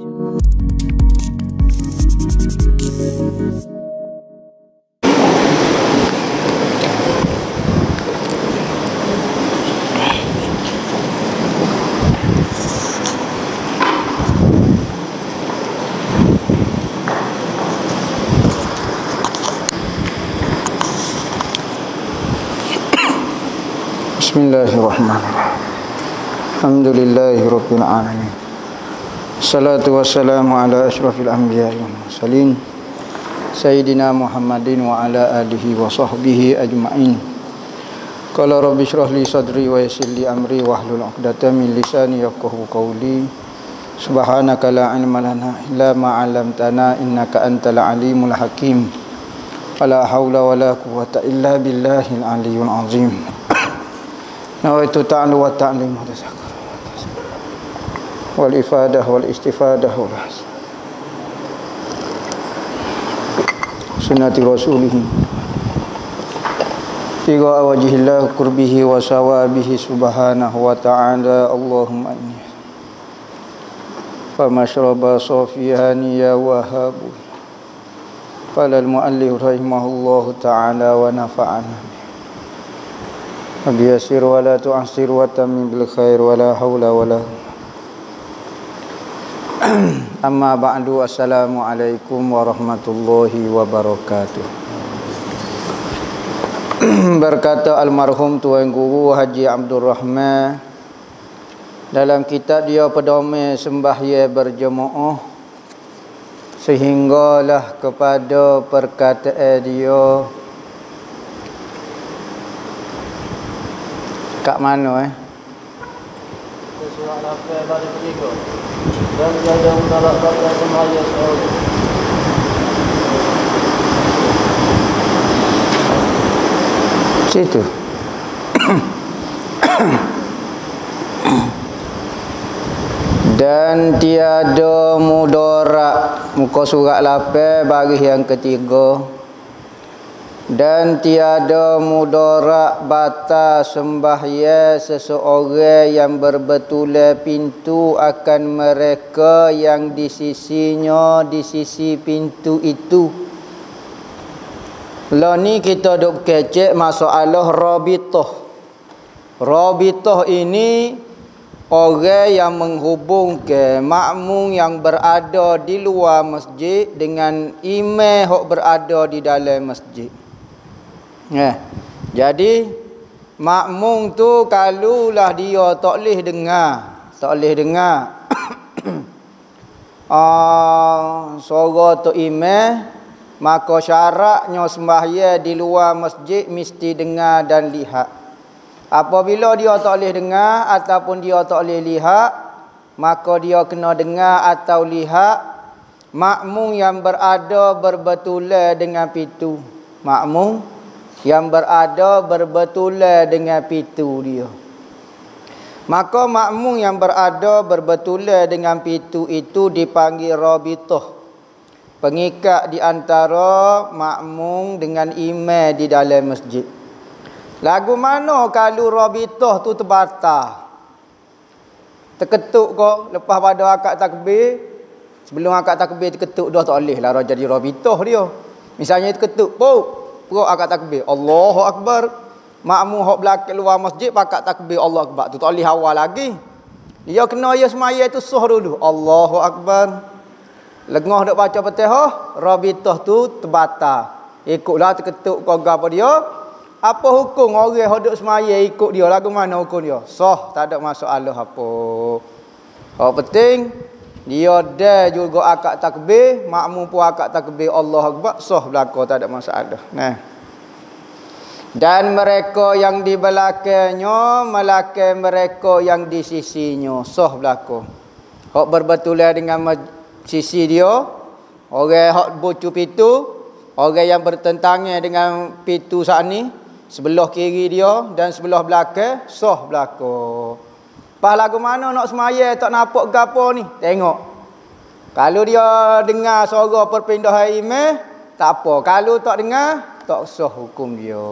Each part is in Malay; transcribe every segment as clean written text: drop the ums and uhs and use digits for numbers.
Bismillahirrahmanirrahim. Alhamdulillahirabbil alamin. Salatu wassalamu ala asyrafil anbiya'i wal mursalin sayyidina Muhammadin wa ala alihi wa sahbihi ajma'in. Qala rabbi shrah li sadri wa yassir li amri wahlul 'uqdatam min lisani yafqahu qawli. Subhanaka la ilma lana illa ma 'allamtana innaka antal alimul hakim. Wala haula wala quwwata illa billahil aliyyil azim. Nawaitu ta'lu wa ta'lim wal ifadah wal istifadah wal sunnati rasulih tiga wajhillah qurbihi wa sawabihi subhanahu wa ta'ala. Allahumma inni fa mashraba safiyani ya wahabu falal muallif rahimahullahu ta'ala wa nafa'ana Abiyasir wa la tu'asir wa tamim bil khair wa la hawla wa la amma ba'du. Assalamualaikum warahmatullahi wabarakatuh. Berkata almarhum Tuan Guru Haji Abdul Rahman dalam kitab dia Pedoman Sembahyang Berjemaah, sehinggalah kepada perkataan dia kat mana Surah Al-Fatihah baris 3 dan jaga menolakkan sembahyang seorang. Situ. Dan tiada mudarat, muka surat 8 baris yang ketiga. Dan tiada mudarat batas sembahyang seseorang yang berbetulan pintu akan mereka yang di sisinya, di sisi pintu itu. Lah ni kita duk kecek masalah rabithah. Rabithah ini orang yang menghubungkan makmum yang berada di luar masjid dengan imam yang berada di dalam masjid. Jadi makmum tu kalulah dia tak boleh dengar suara tu imam, maka syaratnya sembahyang di luar masjid mesti dengar dan lihat. Apabila dia tak boleh dengar ataupun dia tak boleh lihat, maka dia kena dengar atau lihat makmum yang berada berbetulan dengan pintu. Makmum yang berada berbetulan dengan pintu dia. Maka makmum yang berada berbetulan dengan pintu itu dipanggil rabithah, pengikat di antara makmum dengan imam di dalam masjid. Lagu mana kalau rabithah tu terbatal? Terketuk kok lepas pada akad takbir, sebelum akad takbir terketuk dah tak boleh lah jadi rabithah dia. Misalnya terketuk, perut akad takbir, Allahu Akbar. Makmum hok belakang luar masjid pakat takbir Allahu Akbar, tu tak boleh awal lagi. Dia kena sembahyang tu sah dulu, Allahu Akbar. Lengah duk baca Fatihah, rabithah tu terbatal. Ikutlah terketuk kau apa dia? Apa hukum orang yang duk sembahyang ikut dia? Lagu mana hukum dia? Sah, tak ada masalah apa. Hak penting dia dah juga akad takbir, makmum pun akad takbir Allahu Akbar, sah belaka, tak ada masalah. Dan mereka yang di belakangnya melakang mereka yang di sisinya, sah belaka. Hak berbetulan dengan sisi dia, orang hak bucu pintu, orang yang bertentangan dengan pintu saat ni, sebelah kiri dia dan sebelah belakang, sah belaka. Pas lagu mana nak sembahyang tak nampak gapo ni? Tengok. Kalau dia dengar suara perpindahan imam, tak apa. Kalau tak dengar, tak sah hukum dia.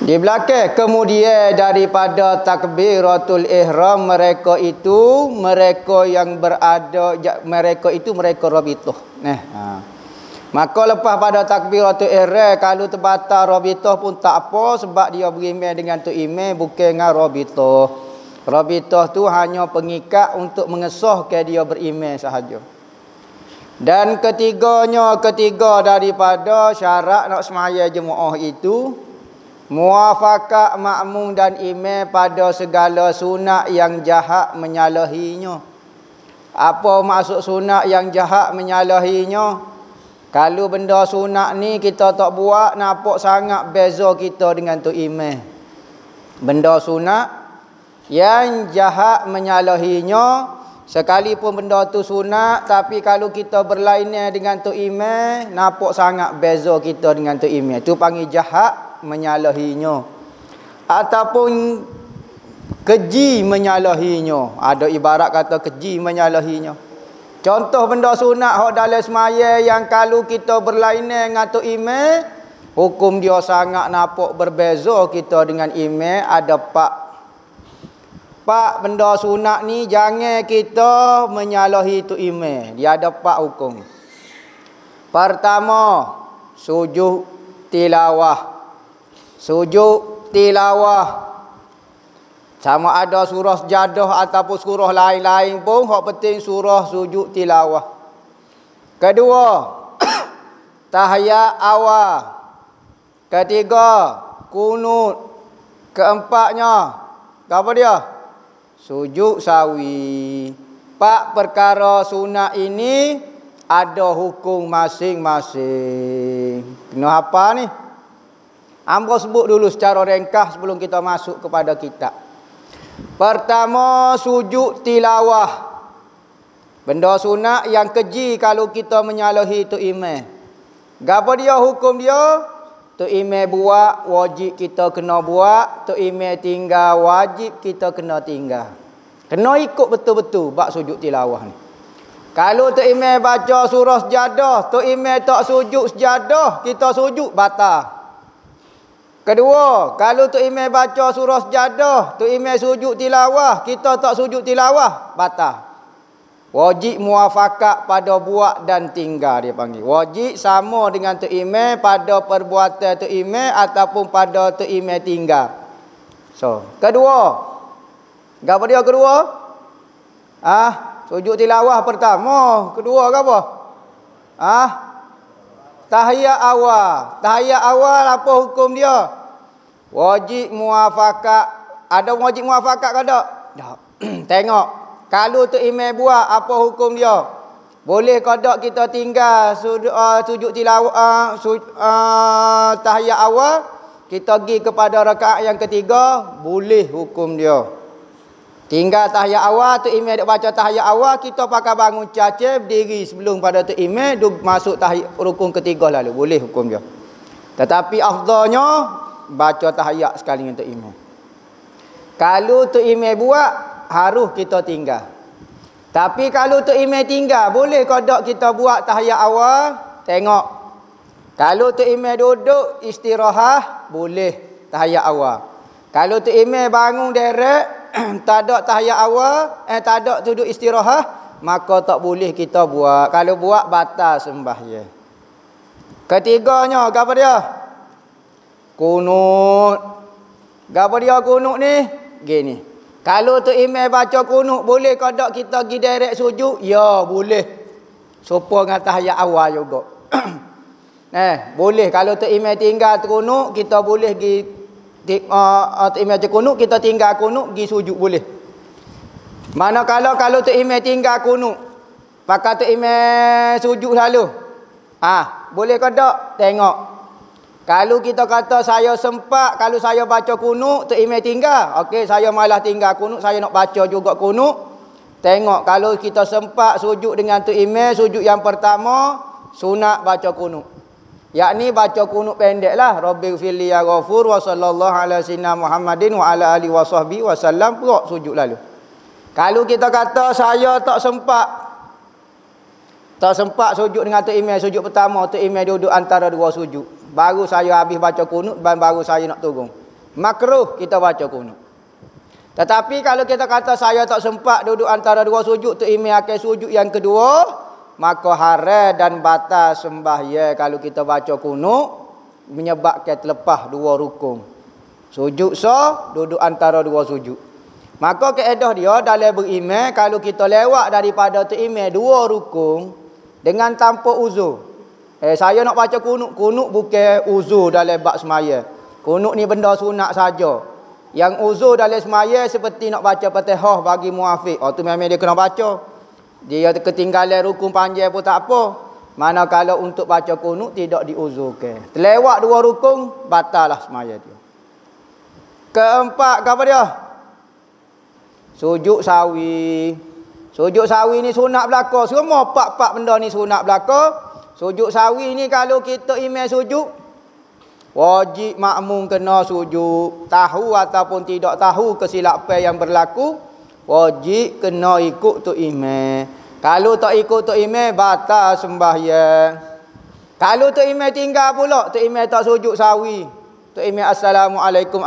Di belakang kemudian daripada takbiratul ihram mereka yang berada mereka rabithah. Maka lepas pada takbiratul ihram kalau terbatal rabithah pun tak apa sebab dia berimam dengan tu imam bukan dengan rabithah. Rabithah tu hanya pengikat untuk mengesahkan dia berimam sahaja. Dan ketiga daripada syarat nak semaya jemaah itu muafakat makmum dan imam pada segala sunat yang jahat menyalahinya. Apa maksud sunat yang jahat menyalahinya? Kalau benda sunat ni kita tak buat, nampak sangat beza kita dengan tu imam. Benda sunat yang jahat menyalahinya, sekalipun benda tu sunat, tapi kalau kita berlainan dengan tu imam, nampak sangat beza kita dengan tu imam. Tu panggil jahat menyalahinya. Ataupun keji menyalahinya. Ada ibarat kata keji menyalahinya. Contoh benda sunat hak dalam semaya yang kalau kita berlainan dengan tu imam, hukum dia sangat nampak berbeza kita dengan imam. Ada pak benda sunat ni jangan kita menyalahi tu imam. Dia ada pak hukum. Pertama, sujud tilawah. Sujud tilawah sama ada surah sejadah ataupun surah lain-lain pun hak penting surah sujud tilawah. Kedua, tahiyat awal. Ketiga, kunut. Keempatnya, apa dia? Sujud sawi. 4 perkara sunat ini ada hukum masing-masing. Kena apa ni? Ambo sebut dulu secara ringkas sebelum kita masuk kepada kitab. Pertama, sujud tilawah. Benda sunat yang keji kalau kita menyalahi tu imam. Gapo dia hukum dia? Tu imam buat, wajib kita kena buat. Tu imam tinggal, wajib kita kena tinggal. Kena ikut betul-betul bab sujud tilawah ni. Kalau tu imam baca surah sejadah, tu imam tak sujud sejadah, kita sujud batal. Kedua, kalau tu imam baca surah sejadah, tu imam sujud tilawah, kita tak sujud tilawah, batal. Wajib muafakat pada buat dan tinggal dia panggil. Wajib sama dengan tu imam pada perbuatan tu imam ataupun pada tu imam tinggal. So, kedua. Apa dia kedua? Sujud tilawah pertama, kedua ke apa? Tahiyat awal. Tahiyat awal apa hukum dia? Wajib muafakat. Ada wajib muafakat ke tak? Tak. Tengok. Kalau tu imam buat apa hukum dia? Boleh ke tak kita tinggal sujud tilawah tahiyat awal, kita pergi kepada rakaat yang ketiga, boleh hukum dia. Tinggal tahiyat awal, tu imam dak baca tahiyat awal, kita pakai bangun caca berdiri sebelum pada tu imam masuk tahiyat rukun ketiga lalu, boleh hukum dia. Tetapi afdalnya baca tahiyat sekali dengan tu imam. Kalau tu imam buat, harus kita tinggal. Tapi kalau tu imam tinggal, boleh ke tak kita buat tahiyat awal? Tengok. Kalau tu imam duduk istirahat, boleh tahiyat awal. Kalau tu imam bangun direct tak ada tahiyat awal, tak ada duduk istirahat, maka tak boleh kita buat. Kalau buat batal sembahyang. Ketiganya, apa dia? Kunut. Apa dia kunut ni? Gini. Kalau tu imam baca kunut, boleh ke tak kita pergi direct sujud? Ya, boleh. Sopo dengan tahiyat awal juga. Boleh. Kalau tu imam tinggal kunut, kita boleh pergi imam kunut, kita tinggal kunut pergi sujud boleh. Manakala kalau tu imam tinggal kunut, pakai tu imam sujud lalu. Boleh ke tak? Tengok. Kalau kita kata saya sempat, kalau saya baca kunut, tu imam tinggal. Okey, saya malah tinggal kunut, saya nak baca juga kunut. Tengok, kalau kita sempat sujud dengan tu imam, sujud yang pertama, sunat baca kunut. Yakni baca kunut pendek lah. Rabbighfirli ya ghafur wa sallallahu ala sayyidina Muhammadin wa ala alihi wa sahbihi wa sallam. Perut sujud lalu. Kalau kita kata saya tak sempat sujud dengan tu imam sujud pertama, tu imam duduk antara dua sujud. Baru saya habis baca kunut dan baru saya nak turun. makruh kita baca kunut. Tetapi kalau kita kata saya tak sempat duduk antara dua sujud, tu imam akan sujud yang kedua, maka haram dan batal sembahyang kalau kita baca kunut menyebabkan terlepas dua rukun. Sujud duduk antara dua sujud. Maka kaedah dia dalam berimam, kalau kita lewat daripada tu imam dua rukun dengan tanpa uzur. Saya nak baca kunut bukan uzur dalam bab sembahyang. Kunut ni benda sunat saja. Yang uzur dalam sembahyang seperti nak baca Fatihah bagi muafiq. Tu memang dia kena baca. Dia ketinggalan rukun panjang pun tak apa. Manakala untuk baca kunut tidak diuzurkan. Terlewat dua rukun, batallah sembahyang dia. Keempat, apa dia? Sujud sawi. Sujud sawi ni sunat belaka. Semua empat benda ni sunat belaka. Sujud sawi ni kalau kita imam sujud, wajib makmum kena sujud. Tahu ataupun tidak tahu kesilapan yang berlaku, wajib kena ikut tu imam. Kalau tak ikut tu imam, batal sembahyang. Kalau tu imam tinggal pula, tu imam tak sujud sawi, tu imam assalamualaikum,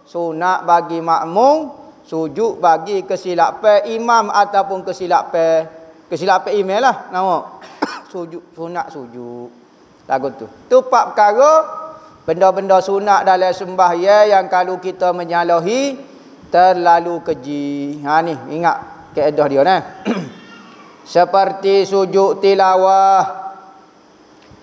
sunat bagi makmum sujud bagi kesilapan imam ataupun kesilapan imam lah nama. Sujud, sunat sujud. Lagu tu. Tu empat perkara benda-benda sunat dalam sembahyang yang kalau kita menyalahi terlalu keji. Ni ingat kaedah dia nah. Seperti sujud tilawah.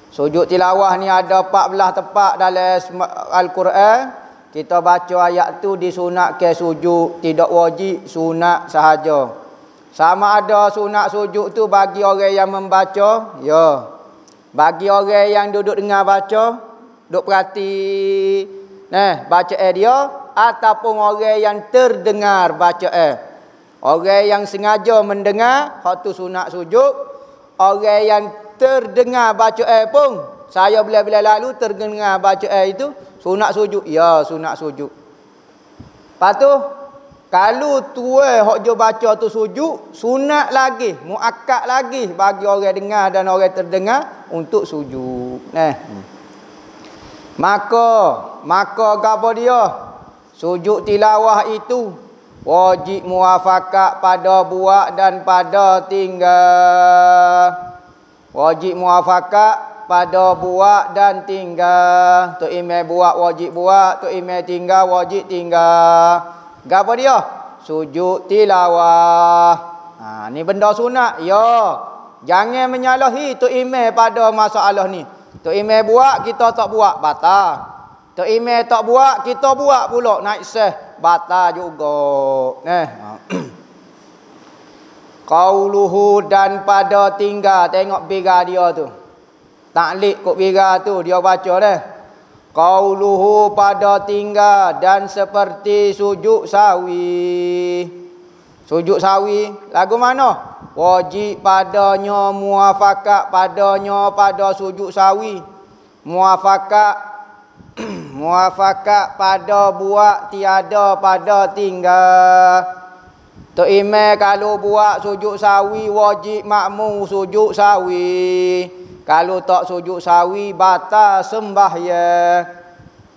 Sujud tilawah ni ada 14 tempat dalam Al-Quran. Kita baca ayat tu disunatkan sujud, tidak wajib, sunat sahaja. Sama ada sunat sujud tu bagi orang yang membaca, ya. Bagi orang yang duduk dengar baca, duduk perhati baca dia, ataupun orang yang terdengar baca. Orang yang sengaja mendengar, hak tu sunat sujud. Orang yang terdengar baca pun, saya bila-bila lalu terdengar baca itu sunat sujud. Ya, sunat sujud. Lepas tu kalau tua hok jo baca tu sujud, sunat lagi, muakkad lagi bagi orang dengar dan orang terdengar untuk sujud. Maka apa dia? Sujud tilawah itu wajib muafakat pada buat dan pada tinggal. Wajib muafakat pada buat dan tinggal. Tu imam buat wajib buat, tu imam tinggal wajib tinggal. Apa dia? Sujud tilawah. Ni benda sunat. Ya. Jangan menyalahi tu imam pada masalah ni. Tu imam buat, kita tak buat, batal. Tu imam tak buat, kita buat pula, naik sah, batal juga. Qauluhu dan pada tinggal. Tengok bira dia tu. Taklid kok bira tu dia baca dah. Qauluhu pada tinggal dan seperti sujud sawi. Sujud sawi lagu mana? Wajib padanya muafakat padanya pada sujud sawi. Muafakat muafakat pada buat tiada pada tinggal. Tu imam kalau buat sujud sawi wajib makmum sujud sawi. Kalau tak sujud sawi batal sembahyang.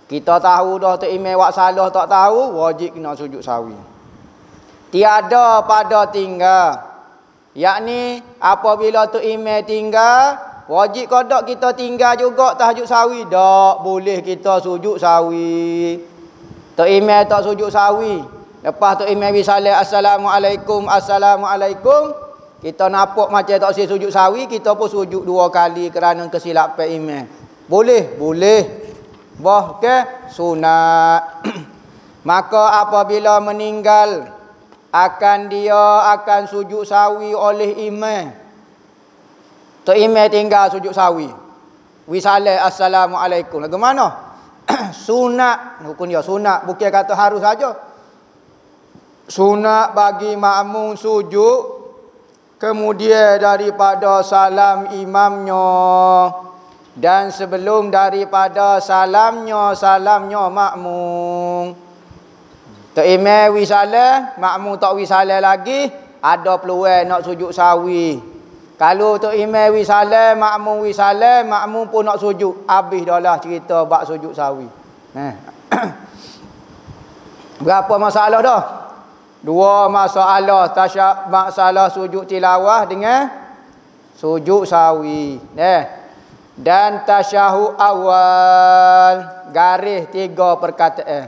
Kita tahu dah tu imam wak salah tak tahu, wajib kena sujud sawi. Tiada pada tinggal. Yakni apabila tu imam tinggal, wajib kodok kita tinggal juga tahajud sawi. Tak boleh kita sujud sawi. Tu imam tak sujud sawi. Lepas tu imam bisalah assalamualaikum. Kita nampak macam tak boleh sujud sawi, kita pun sujud 2 kali kerana kesilapan imam. Boleh? Boleh. Bahkan sunat. Maka apabila meninggal, dia akan sujud sawi oleh imam. Tu imam tinggal sujud sawi. Wisalah assalamualaikum. Lagu mana? Sunat. Hukum dia sunat. Bukan kata harus saja. Sunat bagi makmum sujud. Kemudian daripada salam imamnya dan sebelum daripada salamnya makmum. Tu imam wisalah, makmum tak wisalah lagi, ada peluang nak sujud sawi. Kalau tu imam wisalah, makmum pun nak sujud, habis dah lah cerita bab sujud sawi. Berapa masalah dah? 2 masalah. Masalah sujud tilawah dengan sujud sawi. Dan tasyahud awal. Garis 3 perkataan.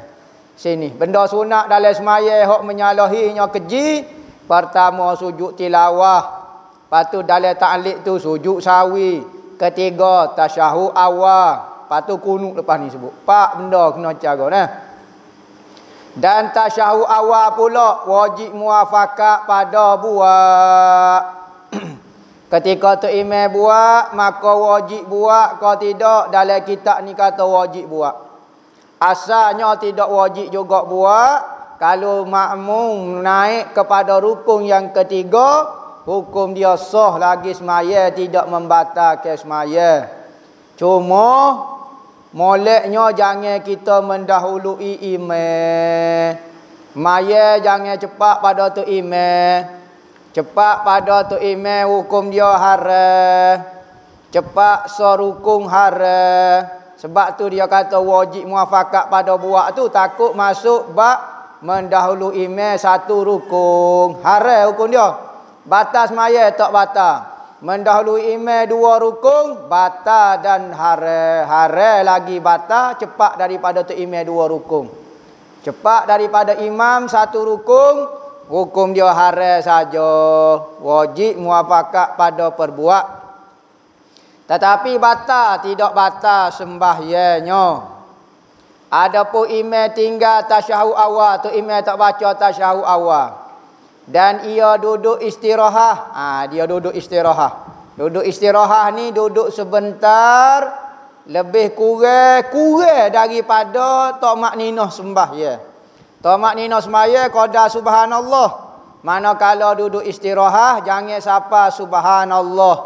Sini. Benda sunat dalam semaya hok menyalahinya keji. Pertama sujud tilawah. Lepas tu dalam ta'liq tu sujud sawi. Ketiga tasyahud awal. Lepas tu kunut lepas ni sebut. 4 benda kena jaga nah. Dan tasyahud awal pula wajib muafakat pada buat. Ketika tu imam buat, maka wajib buat. Kalau tidak, dalam kitab ni kata wajib buat. Asalnya tidak wajib juga buat. Kalau makmum naik kepada rukun yang ketiga, hukum dia sah lagi semaya, tidak membatalkan semaya. Cuma moleknya jangan kita mendahului imam. Maya jangan cepat pada tu imam. Cepat pada tu imam hukum dia haram. Cepat serukung haram. Sebab tu dia kata wajib muafakat pada buat tu. Takut masuk bab mendahulu imam satu rukun. Haram hukum dia. Batas maya tak batal. Mendahului imam 2 rukun batal dan haram. Haram lagi batal cepat daripada tu imam 2 rukun. Cepat daripada imam 1 rukun, hukum dia haram saja. Wajib muafakat pada perbuat. Tetapi batal tidak batal sembahyangnya. Adapun imam tinggal tasyahud awal, tu imam tak baca tasyahud awal. Dan ia duduk istirahat. Dia duduk istirahat. Duduk istirahat ni duduk sebentar. Lebih kurang daripada tok makninah sembahyang. Tok makninah sembahyang qada subhanallah. Manakala duduk istirahat jangan sapa subhanallah.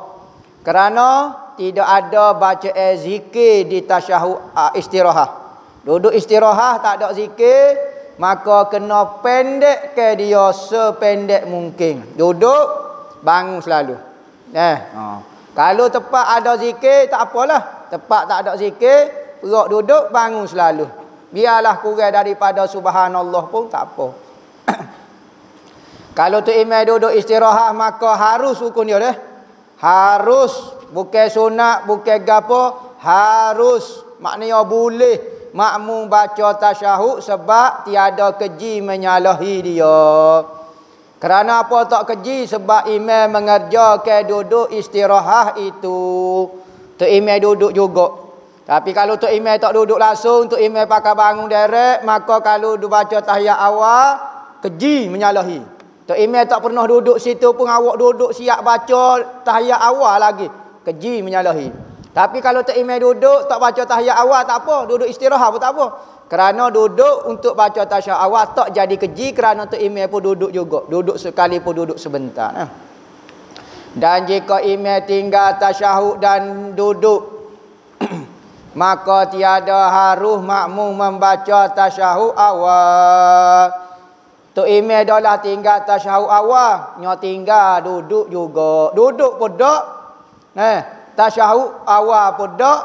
Kerana tidak ada bacaan zikir di tasyahud istirahat. Duduk istirahat tak ada zikir, maka kena pendek ke dia sependek mungkin. Duduk, bangun selalu. Kalau tepat ada zikir, tak apalah. Tepat tak ada zikir, perut duduk, bangun selalu. Biarlah kurang daripada subhanallah pun tak apa. Kalau tu imam duduk istirahat, maka harus hukum dia dah. Harus. Bukan sunat, bukan gapo. Harus. Maknanya boleh makmum baca tasyahud sebab tiada keji menyalahi dia. Kerana apa tak keji? Sebab imam mengerjakan duduk istirahat itu. Tok imam duduk juga. Tapi kalau tok imam tak duduk langsung, tok imam pakai bangun direct, maka kalau dia baca tahiyat awal, keji menyalahi. Tok imam tak pernah duduk situ pun awak duduk siap baca tahiyat awal lagi. Keji menyalahi. Tapi kalau tok imam duduk tak baca tahiyat awal tak apa, duduk istirahat pun tak apa. Kerana duduk untuk baca tasyahud awal tak jadi keji kerana tok imam pun duduk juga. Duduk sekali pun duduk sebentar. Dan jika imam tinggal tasyahud dan duduk maka tiada harus makmum membaca tasyahud awal. Tok imam adalah tinggal tasyahud awal, nya tinggal duduk juga. Duduk pun dak. Tasyahud awal pun dak,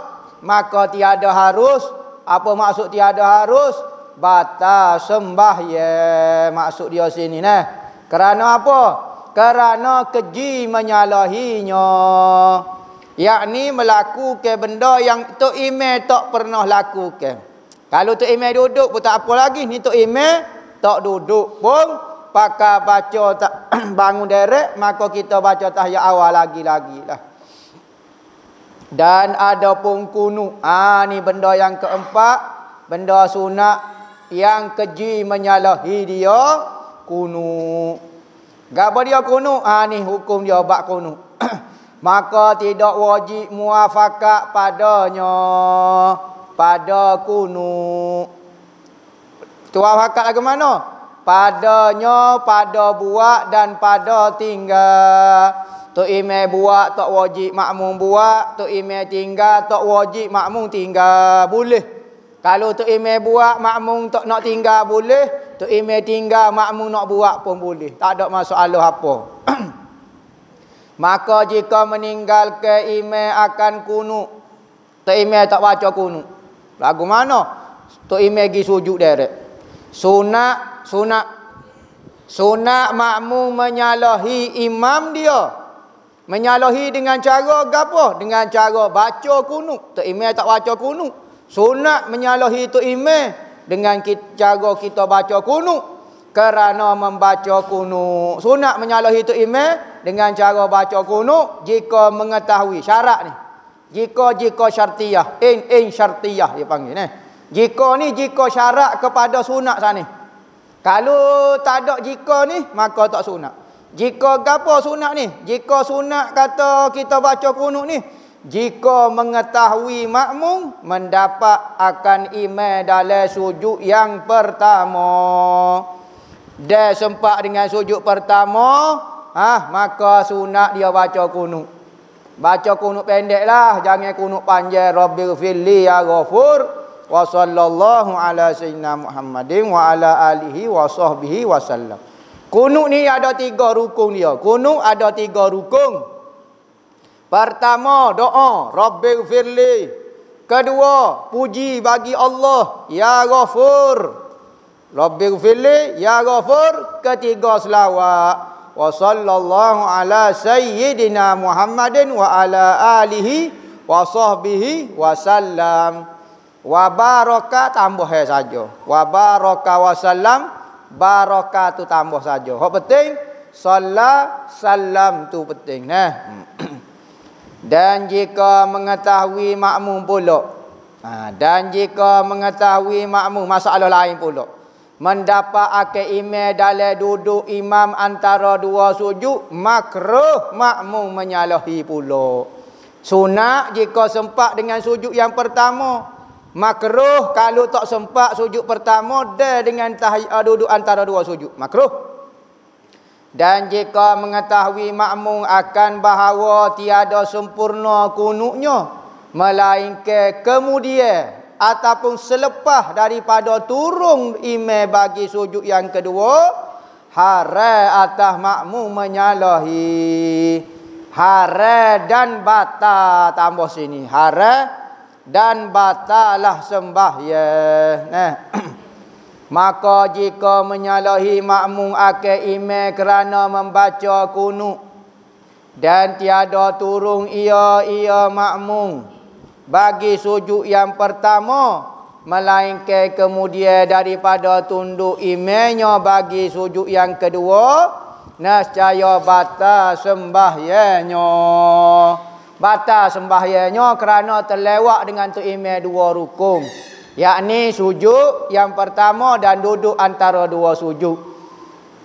maka tiada harus. Apa maksud tiada harus? Batal sembahyang. Maksud dia sini Kerana apa? Kerana keji menyalahinya. Yakni melakukan benda yang tok imam tak pernah lakukan. Kalau tok imam duduk pun tak apa lagi. Ni tok imam tak duduk pun pakai baca tak bangun direct, maka kita baca tahiyat awal lagi-lagi lah. Dan ada pun kunut. Ni benda yang keempat, benda sunat yang keji menyalahi dia, kunut. Gapo dia kunut? Ni hukum dia bab kunut. Maka tidak wajib muafakat padanya pada kunut. Muafakat lagu mana? Padanya, pada buat dan pada tinggal. Tok imam buat tak wajib makmum buat, tok imam tinggal tak wajib makmum tinggal. Boleh. Kalau tok imam buat makmum tak nak tinggal boleh, tok imam tinggal makmum nak buat pun boleh. Tak ada masalah apa. Maka jika meninggalkan imam akan kunut, tok imam tak baca kunut. Lagu mana? Tok imam pergi sujud direct. Sunat makmum menyalahi imam dia. Menyalahi dengan cara gapo? Dengan cara baca kunut. Tok imam tak baca kunut. Sunat menyalahi tok imam dengan cara kita baca kunut. Kerana membaca kunut. Sunat menyalahi tok imam dengan cara baca kunut jika mengetahui syarat ni. Jika syartiyah, in syartiyah dia panggil ni. Jika syarat kepada sunat sana. Kalau tak ada jika ni maka tak sunat. Jika gapo sunat ni? Jika sunat kata kita baca kunut ni, jika mengetahui makmum mendapat akan imam dalam sujud yang pertama. Dia sempat dengan sujud pertama, maka sunat dia baca kunut. Baca kunut pendeklah, jangan kunut panjang. Rabbighfirli ya Ghafur wa sallallahu ala sayyidina Muhammadin wa ala alihi wa sahbihi wa sallam. Kunut ni ada 3 rukun dia. Kunut ada 3 rukun. Pertama, doa, Rabbighfirli. Kedua, puji bagi Allah, ya Ghafur. Rabbighfirli, ya Ghafur. Ketiga, selawat. Wa sallallahu ala sayyidina Muhammadin wa ala alihi wa sahbihi wa sallam. Wa baraka tambah saja. Wa baraka wa sallam. Barakah tu tambah saja. Hak penting salam tu penting nah. Dan jika mengetahui makmum pula. Dan jika mengetahui makmum masalah lain pula. Mendapat akal imam dalam duduk imam antara 2 sujud, makruh makmum menyalahi pula. Sunat jika sempat dengan sujud yang pertama. Makruh kalau tak sempat sujud pertama dia dengan duduk antara 2 sujud. Makruh. Dan jika mengetahui makmum akan bahawa tiada sempurna kunutnya, melainkan kemudian ataupun selepas daripada turun imam bagi sujud yang kedua, haram atas makmum menyalahi. Haram dan batal tambah sini. Haram dan batalah sembahyang. Maka jika menyalahi makmum akal imam kerana membaca kunut dan tiada turun ia makmum bagi sujud yang pertama, melainkan kemudian daripada tunduk imamnya bagi sujud yang kedua, nescaya batal sembahyangnya. Batal sembahyangnya kerana terlewat dengan tok imam 2 rukun, yakni sujud yang pertama dan duduk antara 2 sujud.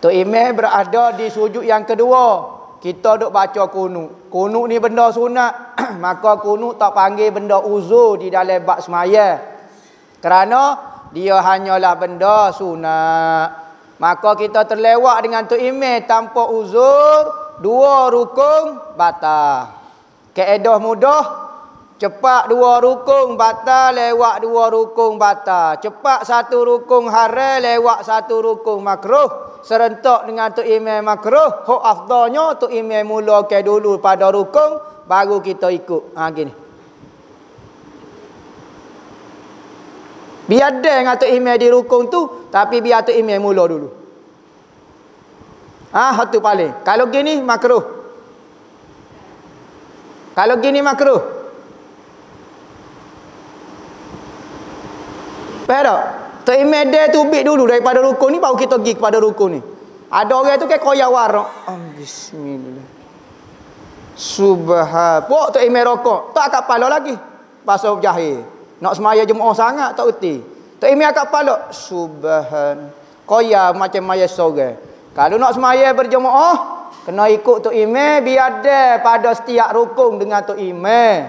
Tok imam berada di sujud yang kedua, kita duk baca kunut. Kunut ni benda sunat. Maka kunut tak panggil benda uzur di dalam bab sembahyang, kerana dia hanyalah benda sunat. Maka kita terlewat dengan tok imam tanpa uzur, 2 rukun batal. Kaedah mudah, cepat 2 rukun batal, lewat 2 rukun batal. Cepat 1 rukun haram, lewat 1 rukun makruh. Serentak dengan tok imam makruh. Hak afdalnya tok imam mulakan dulu pada rukun, baru kita ikut. Gini. Biar ada dengan tok imam di rukun tu, tapi biar tok imam mula dulu. Hak tu paling. Kalau gini makruh. Kalau gini makruh. Faham? Tok imam dia tu ubik dulu daripada rukun ni, baru kita pergi kepada rukun ni. Ada orang tu kayak koyak warak. Bismillah. Subhan. Pok tok imam rokok, tak akak pala lagi. Pasal jahil. Nak semaya Jumaat sangat tak erti. Tok imam akak pala. Subhan. Koyak macam maya sorang. Kalau nak semaya berjemaah, kena ikut tok imam biar ada pada setiap rukun dengan tok imam.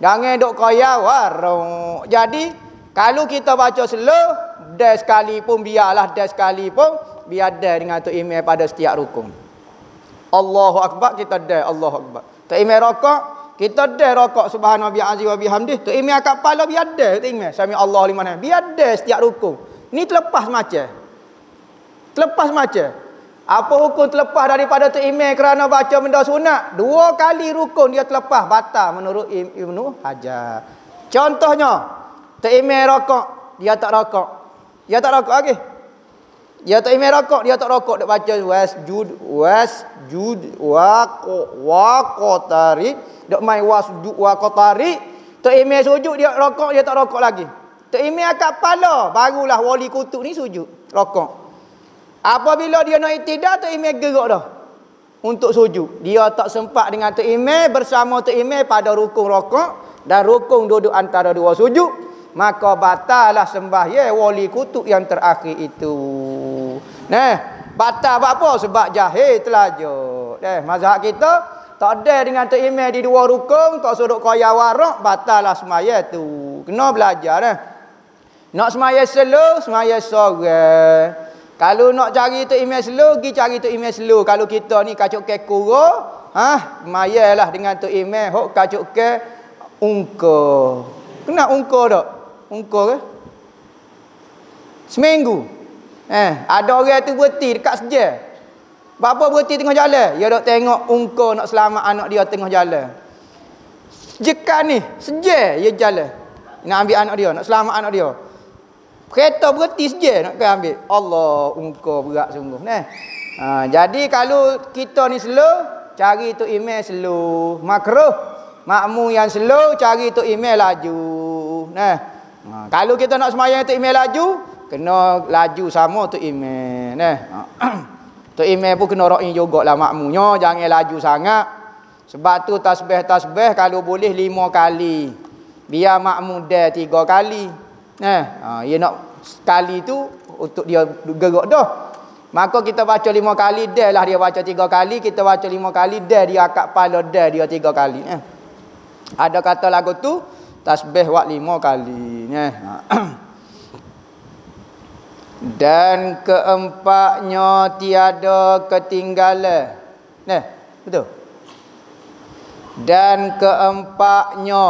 Jangan duk koyak warak. Jadi kalau kita baca slow, dah sekali pun biarlah, dah sekali pun biar dah dengan tok imam pada setiap rukun. Allahu akbar, kita dah Allahu akbar. Tok imam rokok, kita dah rokok subhanallah bi'azzi wa bihamdih. Tok imam akak pala biar dah tok imam sami Allah liman hamid. Biar dah setiap rukun. Ni terlepas macam. Terlepas macam. Apa hukum terlepas daripada tok imam kerana baca benda sunat? 2 kali rukun dia terlepas, batal menurut Ibnu Hajar. Contohnya, tok imam rokok, dia tak rokok. Dia tak rokok lagi. Dia tak imam rokok, dia tak rokok, dia baca wasjud wa qatari. Dok main wasjud wa qatari. Tok imam sujud dia rokok, dia tak rokok lagi. Tok imam akak kepala, barulah wali kutub ni sujud, rokok. Apabila dia nak iktidal, tok imam gerak dah untuk sujud. Dia tak sempat dengan tok imam bersama tok imam pada rukun rokok dan rukun duduk antara dua sujud. Maka batalah sembahyang wali kutub yang terakhir itu. Nah, batal apa? Sebab jahil telajuk. Mazhab kita tak ada dengan tok imam di dua rukun, tak sudut qaya warak, batalah sembahyang tu. Kena belajar dah. Nak sembahyang slow, sembahyang sorang. Kalau nak cari tok imam slow, pergi cari tok imam slow. Kalau kita ni kacuk ke kura, sembahyanglah dengan tok imam hok kacuk ke ungka. Kena ungka tak? Ungka ke? Seminggu. Ada orang tu berhenti dekat sejar. Bapa berhenti tengah jalan, dia dok tengok ungka nak selamat anak dia tengah jalan. Jekan ni, sejar dia jalan. Nak ambil anak dia, nak selamat anak dia. Kereta berhenti sejar nak pergi ambil. Allah, ungka berat sungguh. Jadi kalau kita ni slow, cari tu imam slow. Makruh. Makmum yang slow, cari tu imam laju. Kalau kita nak sembahyang tu imam laju, kena laju sama tu imam. Tu imam pun kena ra'i jugalah makmumnya, jangan laju sangat. Sebab tu tasbih kalau boleh 5 kali. Biar makmum dah 3 kali. Dia nak sekali tu untuk dia gerak dah. Maka kita baca 5 kali, dah lah dia baca 3 kali, kita baca 5 kali, dah dia akad kepala dah dia 3 kali. Ada kata lagu tu tasbih wak 5 kali. Dan keempatnya tiada ketinggalan. Betul. Dan keempatnya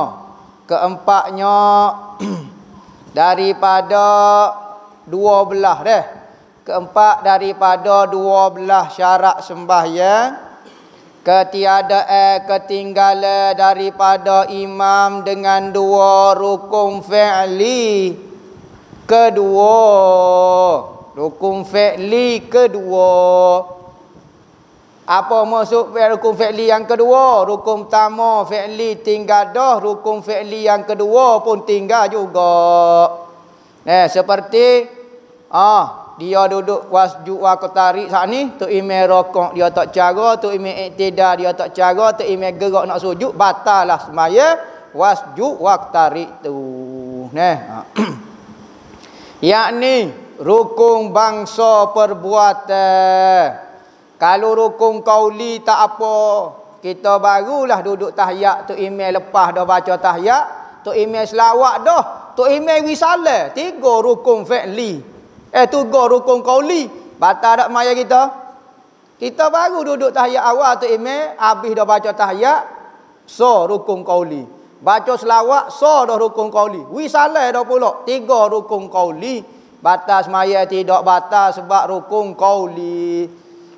daripada 12 dah. Keempat daripada 12 syarat sembahyang, ketiadaan ketinggalan daripada imam dengan 2 rukun fi'li kedua. Rukun fi'li kedua. Apa maksud rukun fi'li yang kedua? Rukun pertama fi'li tinggal dah, rukun fi'li yang kedua pun tinggal juga. Seperti dia duduk wasjud wa qatari saat ni, tu imam rokok dia tak cara, tu imam iktidal dia tak cara, tu imam gerak nak sujud, batalah sembahyang wasjud wa qatari tu. Yakni rukun bangsa perbuatan. Kalau rukun qauli tak apa, kita barulah duduk tahiyat, tu imam lepas dah baca tahiyat, tu imam selawat dah, tu imam risalah, 3 rukun fi'li. 3 rukun qauli, batal tak maya kita? Kita baru duduk tahiyat awal tu imam, habis dah baca tahiyat, rukun qauli. Baca selawat, dah rukun qauli. Wisalah dah pula, 3 rukun qauli. Batal semaya tidak batal sebab rukun qauli.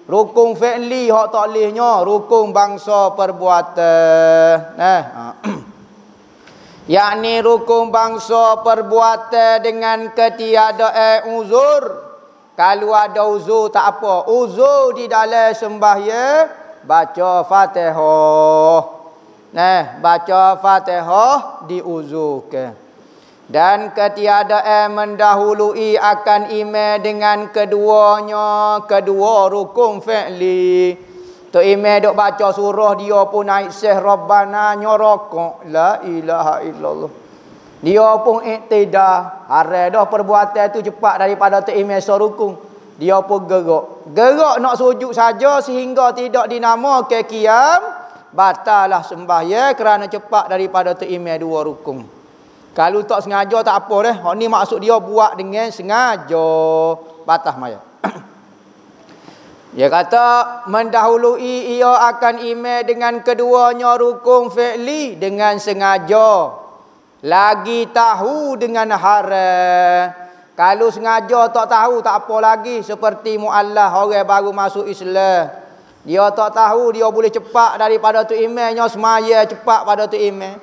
Rukun fi'li hak tak lehnya, rukun bangsa perbuatan. Yakni rukun bangsa perbuatan dengan ketiadaan uzur. Kalau ada uzur tak apa. Uzur di dalam sembahyang, baca Fatihah. Baca Fatihah diuzurkan. Dan ketiadaan mendahului akan imam dengan keduanya, kedua rukun fi'li. Tu imam duk baca surah, dia pun naik syekh Rabbana nyorokok. La ilaha illallah. Dia pun iktidal. Haram dah perbuatan tu cepat daripada tu imam rukun. Dia pun gerak. Gerak nak sujud saja sehingga tidak dinamakan qiyam. Batalah sembahyang kerana cepat daripada tu imam 2 rukun. Kalau tak sengaja tak apa dah. Hak ni maksud dia buat dengan sengaja. Batas maya. Dia kata mendahului ia akan imam dengan keduanya rukun fi'li dengan sengaja. Lagi tahu dengan haram. Kalau sengaja tak tahu tak apa lagi. Seperti mu'allah, orang baru masuk Islam. Dia tak tahu dia boleh cepat daripada tu imamnya, semaya cepat pada tu imam.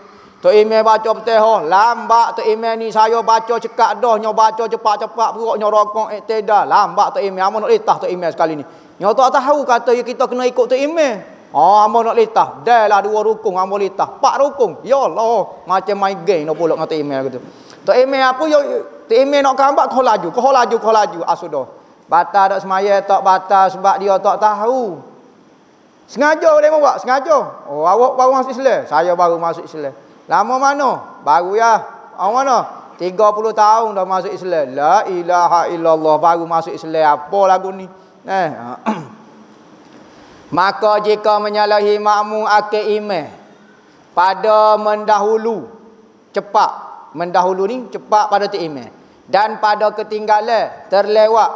Tok Imam baca Fatihah lambat. Tok Imam ni saya baca cekak dah, nyo baca cepat-cepat perut nyo rokok iktidal. Lambat Tok Imam. Amo nak litah Tok Imam sekali ni. Nyo tak tahu kata kita kena ikut Tok Imam. Amo nak litah. Dah lah 2 rukun amo litah. 4 rukun. Ya Allah, macam main game nak pulak dengan Tok Imam gitu. Tok Imam apa yo Tok Imam nak gambar kau laju. Sudah. Batal tak semaya tak batal sebab dia tak tahu. Sengaja dia buat, sengaja. Oh, awak baru masuk Islam. Saya baru masuk Islam. Lama mana? Baru ya. Awak mana? 30 tahun dah masuk Islam. La ilaha illallah, baru masuk Islam. Apa lagu ni? Maka jika menyalahi makmum akil imam pada mendahulu cepat, mendahulu ni cepat pada tu imam, dan pada ketinggalan terlewat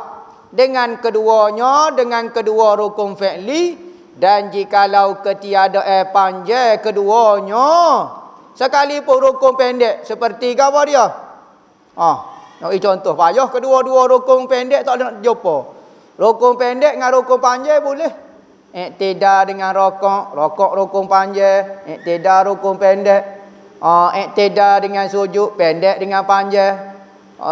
dengan keduanya, dengan kedua rukun fi'li, dan jikalau ketiada panjang keduanya sekalipun rukun pendek seperti apa dia? Nak contoh payah kedua-dua rukun pendek tak ada nak jumpa. Rukun pendek dengan rukun panjang boleh. Iktidal dengan rokok rukun panjang, iktidal rukun pendek. Iktidal dengan sujud, pendek dengan panjang.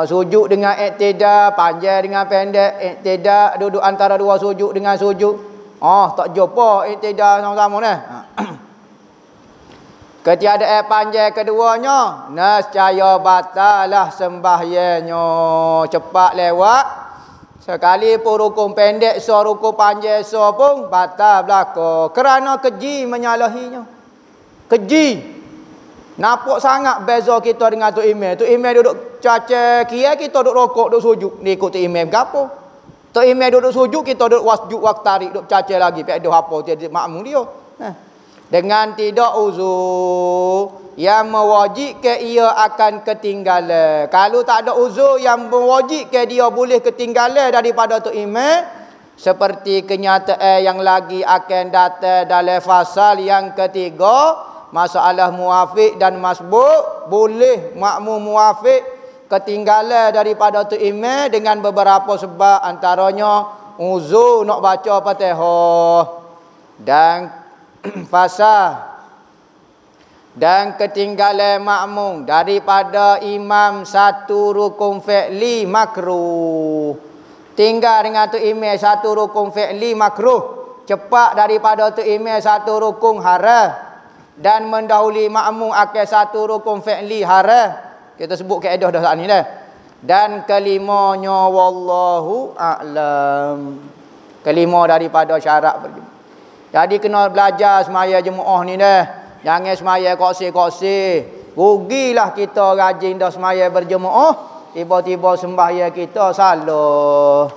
Sujud dengan iktidal, panjang dengan pendek. Iktidal duduk antara dua sujud dengan sujud. Tak jumpa iktidal sama-sama ni. Ketiadaan panjang keduanya, nescaya batalah sembahyangnya. Cepat lewat. Sekalipun rukun pendek so, rukun panjang so pun batal belaka. Kerana keji menyalahinya. Keji. Nampak sangat beza kita dengan Tok Imam. Tok Imam duduk caca kia, kita duduk rokok, duduk sujud. Ni ikut Tok Imam gapo? Tok Imam duduk sujud, kita duduk wasjud waktari, duduk caca lagi. Pedoh apa dia makmum dia. Dengan tidak uzur yang mewajibkan ia akan ketinggalan. Kalau tak ada uzur yang mewajibkan dia boleh ketinggalan daripada Tok Imam, seperti kenyataan yang lagi akan datang dalam fasal yang ketiga, masalah muafiq dan masbuk, boleh makmum muafiq ketinggalan daripada Tok Imam dengan beberapa sebab, antaranya uzur nak baca Fatihah dan fasal, dan ketinggalan makmum daripada imam satu rukun fi'li makruh. Tinggal dengan Tok Imam satu rukun fi'li makruh, cepat daripada Tok Imam satu rukun haram, dan mendahului makmum akan satu rukun fi'li haram. Kita sebut kaedah dah saat ni dah. Dan kelimanya wallahu a'lam. Kelima daripada syarat berjemaah. Jadi kena belajar semaya jemaah ni dah. Jangan semaya kosi-kosi. Rugilah kita rajin dah semaya berjemaah, tiba-tiba sembahyang kita salah.